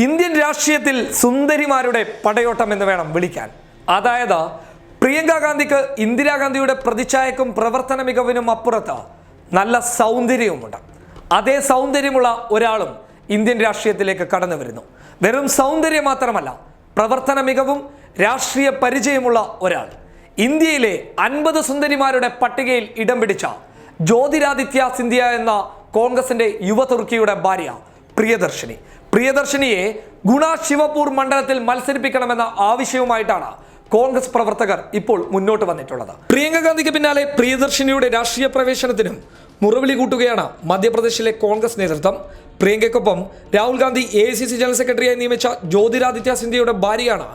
Indian രാഷ്ട്രീയത്തിൽ സുന്ദരിമാരുടെ പടയോട്ടം എന്ന് വേണം വിളിക്കാൻ. അതായത് പ്രിയങ്ക ഗാന്ധിക്ക് ഇന്ദിരാഗാന്ധിയുടെ പ്രതിച്ഛായക്കും പ്രവർത്തന മികവിനും അപ്പുറത്ത് നല്ല സൗന്ദര്യവുമുണ്ട്. അതേ സൗന്ദര്യമുള്ള ഒരാളും ഇന്ത്യൻ രാഷ്ട്രീയത്തിലേക്ക് കടന്നു വരുന്നു. വെറും സൗന്ദര്യം മാത്രമല്ല, പ്രവർത്തന മികവും രാഷ്ട്രീയ പരിചയമുള്ള ഒരാൾ. ഇന്ത്യയിലെ 50 സുന്ദരിമാരുടെ പട്ടികയിൽ ഇടം പിടിച്ച ജ്യോതിരാദിത്യ സിന്ധ്യ എന്ന കോൺഗ്രസിന്റെ യുവതുർക്കിയുടെ ഭാര്യ പ്രിയദർശിനിയെ ഗുണ ശിവപൂർ മണ്ഡലത്തിൽ മത്സരിപ്പിക്കണമെന്ന ആവശ്യവുമായിട്ടാണ് കോൺഗ്രസ് പ്രവർത്തകർ ഇപ്പോൾ മുന്നോട്ട് വന്നിട്ടുള്ളത്. പ്രിയങ്ക ഗാന്ധിക്ക് പിന്നാലെ പ്രിയദർശിനിയുടെ രാഷ്ട്രീയ പ്രവേശനത്തിനും മുറവിളി കൂട്ടുകയാണ് മധ്യപ്രദേശിലെ കോൺഗ്രസ് നേതൃത്വം. പ്രിയങ്കയ്ക്കൊപ്പം രാഹുൽ ഗാന്ധി AICC ജനറൽ സെക്രട്ടറിയായി നിയമിച്ച ജ്യോതിരാദിത്യ സിന്ധ്യയുടെ ഭാര്യയാണ്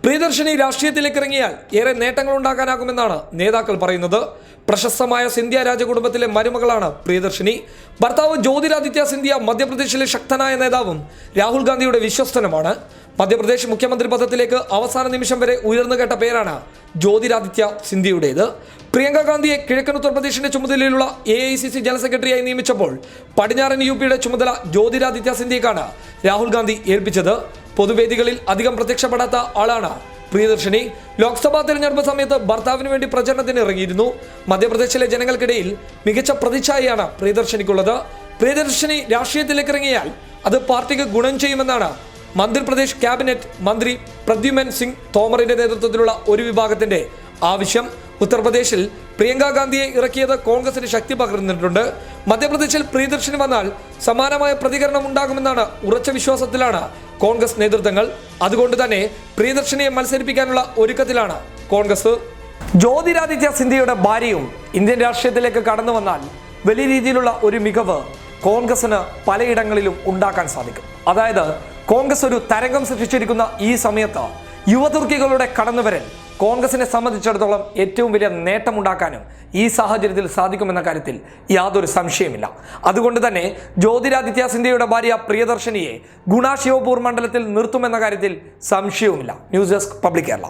പ്രിയദർശിനി രാഷ്ട്രീയത്തിലേക്ക് ഇറങ്ങിയാൽ ഏറെ നേട്ടങ്ങൾ ഉണ്ടാക്കാനാകുമെന്നാണ് നേതാക്കൾ പറയുന്നത്. പ്രശസ്തമായ സിന്ധ്യ രാജകുടുംബത്തിലെ മരുമകളാണ് പ്രിയദർശിനി. ഭർത്താവ് ജ്യോതിരാദിത്യ സിന്ധ്യ മധ്യപ്രദേശിലെ ശക്തനായ നേതാവും രാഹുൽ ഗാന്ധിയുടെ വിശ്വസ്തനുമാണ്. മധ്യപ്രദേശ് മുഖ്യമന്ത്രി പദത്തിലേക്ക് അവസാന നിമിഷം വരെ ഉയർന്നു കേട്ട പേരാണ് ജ്യോതിരാദിത്യ സിന്ധ്യയുടേത്. പ്രിയങ്ക ഗാന്ധിയെ കിഴക്കൻ ഉത്തർപ്രദേശിന്റെ ചുമതലയിലുള്ള AICC ജനറൽ സെക്രട്ടറിയായി നിയമിച്ചപ്പോൾ പടിഞ്ഞാറൻ UPയുടെ ചുമതല ജ്യോതിരാദിത്യ സിന്ധ്യക്കാണ് രാഹുൽ ഗാന്ധി ഏൽപ്പിച്ചത്. പൊതുവേദികളിൽ അധികം പ്രത്യക്ഷപ്പെടാത്ത ആളാണ് പ്രിയദർശിനി. ലോക്സഭാ തെരഞ്ഞെടുപ്പ് സമയത്ത് ഭർത്താവിന് വേണ്ടി പ്രചരണത്തിന് ഇറങ്ങിയിരുന്നു. മധ്യപ്രദേശിലെ ജനങ്ങൾക്കിടയിൽ മികച്ച പ്രതിച്ഛായയാണ് പ്രിയദർശിനിക്കുള്ളത്. പ്രിയദർശിനി രാഷ്ട്രീയത്തിലേക്ക് ഇറങ്ങിയാൽ അത് പാർട്ടിക്ക് ഗുണം ചെയ്യുമെന്നാണ് മധ്യപ്രദേശ് ക്യാബിനറ്റ് മന്ത്രി പ്രദ്യുമൻ സിംഗ് തോമറിന്റെ നേതൃത്വത്തിലുള്ള ഒരു വിഭാഗത്തിന്റെ ആവശ്യം. ഉത്തർപ്രദേശിൽ പ്രിയങ്ക ഗാന്ധിയെ ഇറക്കിയത് കോൺഗ്രസിന് ശക്തി പകർന്നിട്ടുണ്ട്. മധ്യപ്രദേശിൽ പ്രിയദർശിനി വന്നാൽ സമാനമായ പ്രതികരണം ഉണ്ടാകുമെന്നാണ് ഉറച്ച വിശ്വാസത്തിലാണ് കോൺഗ്രസ് നേതൃത്വങ്ങൾ. അതുകൊണ്ട് തന്നെ പ്രിയദർശിനിയെ മത്സരിപ്പിക്കാനുള്ള ഒരുക്കത്തിലാണ് കോൺഗ്രസ്. ജ്യോതിരാദിത്യ സിന്ധ്യയുടെ ഭാര്യയും ഇന്ത്യൻ രാഷ്ട്രീയത്തിലേക്ക് കടന്നു വന്നാൽ വലിയ രീതിയിലുള്ള ഒരു മികവ് കോൺഗ്രസിന് പലയിടങ്ങളിലും ഉണ്ടാക്കാൻ സാധിക്കും. അതായത് കോൺഗ്രസ് ഒരു തരംഗം സൃഷ്ടിച്ചിരിക്കുന്ന ഈ സമയത്ത് യുവതുർക്കികളുടെ കടന്നുവരൽ കോൺഗ്രസിനെ സംബന്ധിച്ചിടത്തോളം ഏറ്റവും വലിയ നേട്ടമുണ്ടാക്കാനും ഈ സാഹചര്യത്തിൽ സാധിക്കുമെന്ന കാര്യത്തിൽ യാതൊരു സംശയമില്ല. അതുകൊണ്ട് തന്നെ ജ്യോതിരാദിത്യ സിന്ധ്യയുടെ ഭാര്യ പ്രിയദർശിനിയെ ഗുണ ശിവപൂർ മണ്ഡലത്തിൽ നിർത്തുമെന്ന കാര്യത്തിൽ സംശയവുമില്ല. News desk public Kerala.